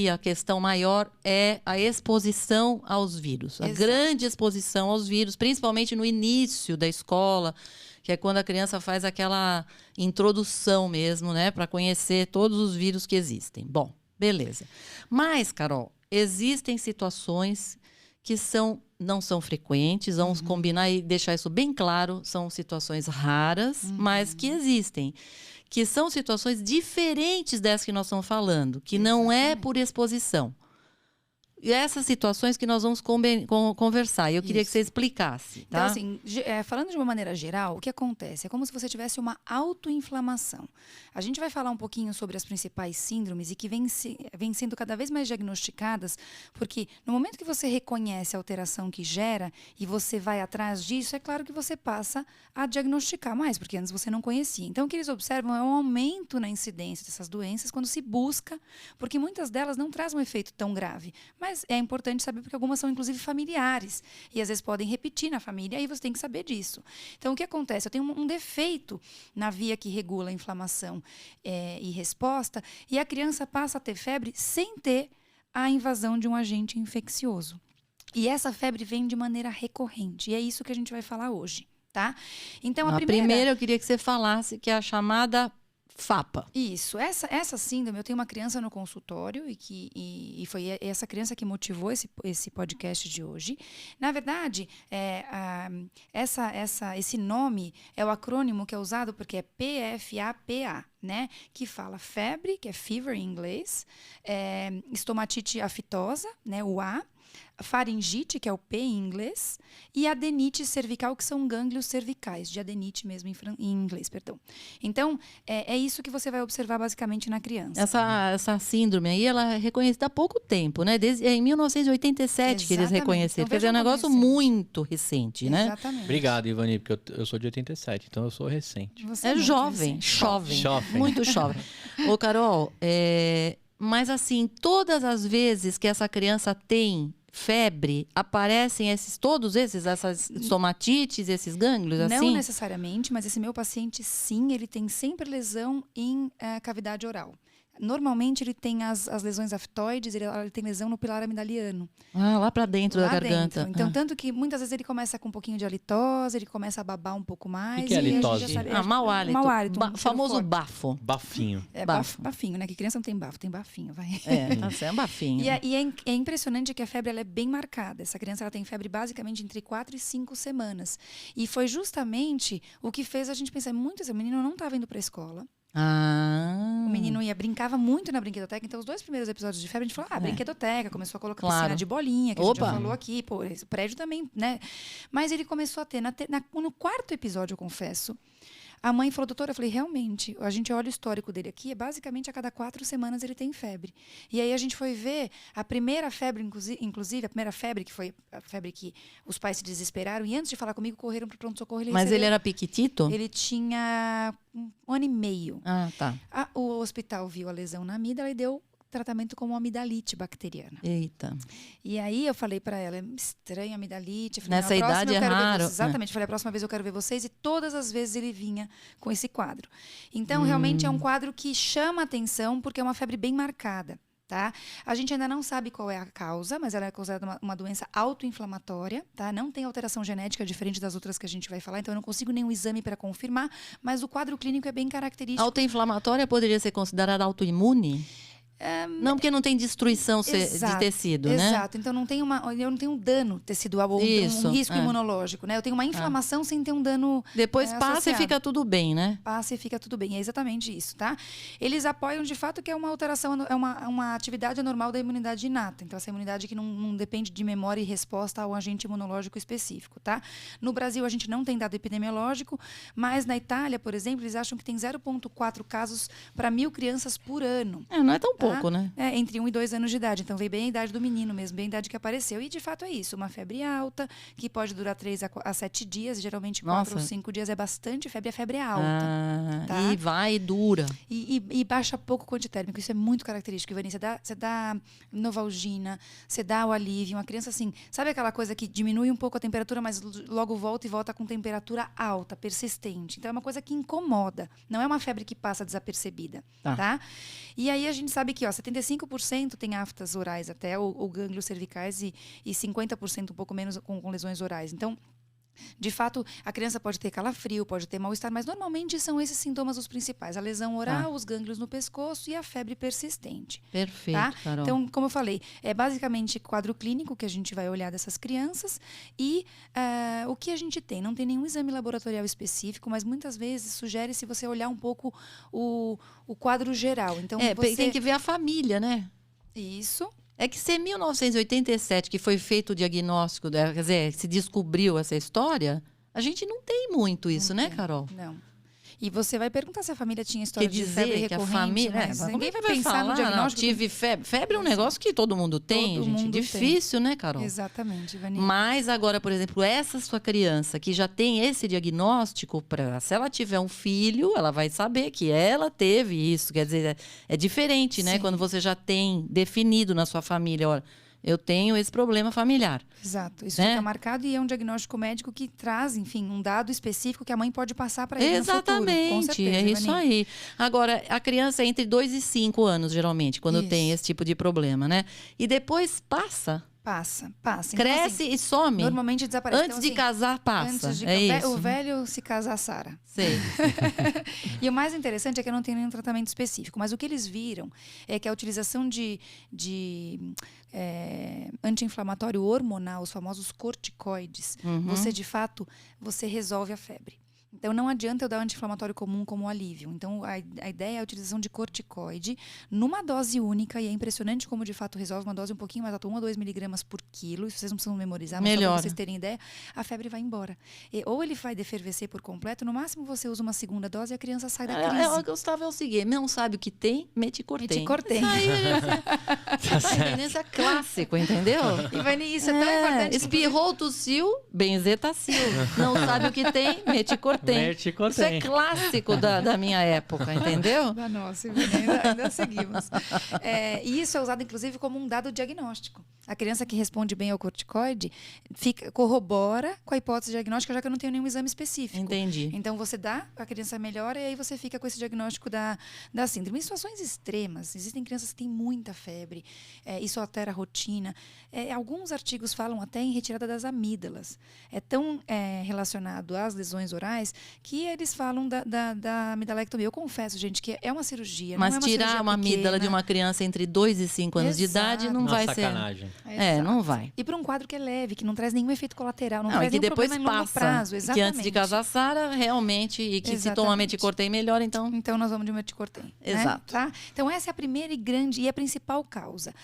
E a questão maior é a exposição aos vírus. A grande exposição aos vírus, principalmente no início da escola, que é quando a criança faz aquela introdução mesmo, né? Para conhecer todos os vírus que existem. Bom, beleza. Mas, Carol, existem situações que não são frequentes, vamos combinar e deixar isso bem claro, são situações raras, mas que existem. Que são situações diferentes dessas que nós estamos falando, que não é por exposição. E essas situações que nós vamos conversar. Eu queria que você explicasse. Tá? Então, assim, falando de uma maneira geral, o que acontece? É como se você tivesse uma autoinflamação. A gente vai falar um pouquinho sobre as principais síndromes e que vêm sendo cada vez mais diagnosticadas, porque no momento que você reconhece a alteração que gera e você vai atrás disso, é claro que você passa a diagnosticar mais, porque antes você não conhecia. Então, o que eles observam é um aumento na incidência dessas doenças quando se busca, porque muitas delas não trazem um efeito tão grave. Mas é importante saber porque algumas são, inclusive, familiares. E, às vezes, podem repetir na família, e aí você tem que saber disso. Então, o que acontece? Eu tenho um defeito na via que regula a inflamação e resposta, e a criança passa a ter febre sem ter a invasão de um agente infeccioso. E essa febre vem de maneira recorrente. E é isso que a gente vai falar hoje, tá? Então, a primeira... eu queria que você falasse que é a chamada FAPA. Isso. Essa síndrome, eu tenho uma criança no consultório e foi essa criança que motivou esse podcast de hoje. Na verdade, esse nome é o acrônimo que é usado porque é PFAPA, né? Que fala febre, que é fever em inglês, estomatite aftosa, né? O A, faringite, que é o P em inglês, e adenite cervical, que são gânglios cervicais, de adenite mesmo em inglês, perdão. Então, é isso que você vai observar basicamente na criança. Essa síndrome aí, ela é reconhecida há pouco tempo, né? Em 1987 que eles reconheceram. Então, quer dizer, é um negócio muito recente, né? Exatamente. Obrigado, Ivani, porque eu sou de 87, então eu sou recente. Você É muito jovem, recente. jovem, Jovem. muito jovem. Ô, Carol, mas assim, todas as vezes que essa criança tem febre, aparecem todos essas estomatites, esses gânglios, assim? Não necessariamente, mas esse meu paciente, sim, ele tem sempre lesão em cavidade oral. Normalmente ele tem as lesões aftoides, ele tem lesão no pilar amidaliano. Ah, lá pra dentro da garganta. Dentro. Então, tanto que muitas vezes ele começa com um pouquinho de halitose, ele começa a babar um pouco mais. O que é halitose? Mau hálito. Mau hálito. Famoso bafo. Bafinho. Bafinho, né? Que criança não tem bafo, tem bafinho, vai. Tá sendo bafinho. E é impressionante que a febre ela é bem marcada. Essa criança ela tem febre basicamente entre 4 e 5 semanas. E foi justamente o que fez a gente pensar, esse menino não estava indo para a escola. Ah. O menino brincava muito na brinquedoteca, então os 2 primeiros episódios de febre a gente falou, brinquedoteca, começou a colocar piscina de bolinha, que a gente já falou aqui, pô, esse prédio também, né? Mas ele começou a ter, no 4º episódio, eu confesso, a mãe falou, doutora, eu falei, realmente, a gente olha o histórico dele aqui, basicamente a cada 4 semanas ele tem febre. E aí a gente foi ver a primeira febre, inclusive, a primeira febre, que foi a febre que os pais se desesperaram, e antes de falar comigo, correram para o pronto-socorro. Mas ele era piquitito? Ele tinha 1 ano e meio. Ah, tá. O hospital viu a lesão na amígdala e deu tratamento como amidalite bacteriana. Eita. E aí eu falei pra ela, é estranho amidalite. Falei, nessa idade é raro. Exatamente. Falei, a próxima vez eu quero ver vocês. E todas as vezes ele vinha com esse quadro. Então, realmente é um quadro que chama atenção porque é uma febre bem marcada. Tá? A gente ainda não sabe qual é a causa, mas ela é causada uma doença autoinflamatória, tá? Não tem alteração genética diferente das outras que a gente vai falar, então eu não consigo nenhum exame para confirmar, mas o quadro clínico é bem característico. Autoinflamatória poderia ser considerada autoimune? Não, porque não tem destruição de tecido, né? Exato. Então eu não tenho um dano tecidual ou um risco imunológico, né? Eu tenho uma inflamação sem ter um dano. Depois passa associado. E fica tudo bem, né? Passa e fica tudo bem. É exatamente isso, tá? Eles apoiam de fato que é uma alteração, é uma atividade anormal da imunidade inata. Então, essa imunidade que não depende de memória e resposta a um agente imunológico específico, tá? No Brasil, a gente não tem dado epidemiológico, mas na Itália, por exemplo, eles acham que tem 0,4 casos para 1.000 crianças por ano. Não é tão pouco. Né? Entre 1 e 2 anos de idade. Então, veio bem a idade do menino mesmo, bem a idade que apareceu. E, de fato, é isso. Uma febre alta, que pode durar 3 a 7 dias. Geralmente, 4 ou 5 dias é bastante febre. A febre é alta. Tá? E vai e dura. E baixa pouco o antitérmico. Isso é muito característico, Ivani. Você dá Novalgina, você dá o alívio. Uma criança, assim, sabe aquela coisa que diminui um pouco a temperatura, mas logo volta com temperatura alta, persistente. Então, é uma coisa que incomoda. Não é uma febre que passa desapercebida. Tá? E aí, a gente sabe que aqui, ó, 75% tem aftas orais até, ou gânglios cervicais, e 50% um pouco menos com lesões orais. Então, de fato, a criança pode ter calafrio, pode ter mal-estar, mas normalmente são esses sintomas os principais. A lesão oral, os gânglios no pescoço e a febre persistente. Perfeito, Tá? Carol. Então, como eu falei, é basicamente quadro clínico que a gente vai olhar dessas crianças e o que a gente tem. Não tem nenhum exame laboratorial específico, mas muitas vezes sugere-se você olhar um pouco o quadro geral. Então, tem que ver a família, né? Isso. É que se em 1987 que foi feito o diagnóstico, quer dizer, se descobriu essa história, a gente não tem muito isso, né, Carol? Não. E você vai perguntar se a família tinha história Quer de dizer febre que a recorrente, família, mas como ninguém é que vai pensar falar, no diagnóstico. Não, tive febre. Febre é um negócio que todo mundo tem, Todo gente. mundo Difícil, né, Carol? Exatamente, Ivani. Mas agora, por exemplo, essa sua criança que já tem esse diagnóstico, se ela tiver um filho, ela vai saber que ela teve isso. Quer dizer, é diferente, né? Sim. Quando você já tem definido na sua família, olha, eu tenho esse problema familiar. Exato. Isso né? fica marcado e é um diagnóstico médico que traz, enfim, um dado específico que a mãe pode passar para ele Exatamente, no futuro. Com certeza, é isso Ivani. aí. Agora, a criança é entre 2 e 5 anos, geralmente, quando Isso. tem esse tipo de problema, né? E depois passa, Passa. Então, cresce assim, e some. normalmente desaparece. Antes Então, de assim, casar, passa. Antes de É isso. o velho se casa a Sara. Sei. E o mais interessante é que não tem nenhum tratamento específico. Mas o que eles viram é que a utilização de anti-inflamatório hormonal, os famosos corticoides, você, de fato, você resolve a febre. Então, não adianta eu dar anti-inflamatório comum como alívio. Então, a ideia é a utilização de corticoide numa dose única, e é impressionante como, de fato, resolve uma dose um pouquinho mais alta, 1 a 2 miligramas por quilo. Isso vocês não precisam memorizar, mas só para vocês terem ideia, a febre vai embora. Ou ele vai defervescer por completo, no máximo você usa uma segunda dose e a criança sai da crise. Gustavo, é o seguinte, não sabe o que tem, meticortem. Meticortem. Isso aí, tá entendendo? Isso é clássico, entendeu? Ivani, isso é tão importante. Espirrou, tossiu, benzetacil. Não sabe o que tem, meticortem. Isso é clássico da minha época, entendeu? Da nossa, ainda seguimos. E isso é usado, inclusive, como um dado diagnóstico. A criança que responde bem ao corticoide corrobora com a hipótese diagnóstica, já que eu não tenho nenhum exame específico. Entendi. Então, você dá, a criança melhora, e aí você fica com esse diagnóstico da síndrome. Em situações extremas, existem crianças que têm muita febre, isso altera a rotina. Alguns artigos falam até em retirada das amígdalas. É tão relacionado às lesões orais que eles falam da amidalectomia. Eu confesso, gente, que é uma cirurgia. Mas não é uma tirar cirurgia uma amígdala pequena. de uma criança entre 2 e 5 anos de idade não vai ser. Sacanagem. Não vai. E para um quadro que é leve, que não traz nenhum efeito colateral, não E traz que nenhum depois problema em longo passa. prazo. Que Exatamente. antes de casar, Sara, realmente, e que se toma Exatamente. meticortem melhor, então. Então, nós vamos de meticortem. Exato. Né? Tá? Então, essa é a primeira e grande e a principal causa.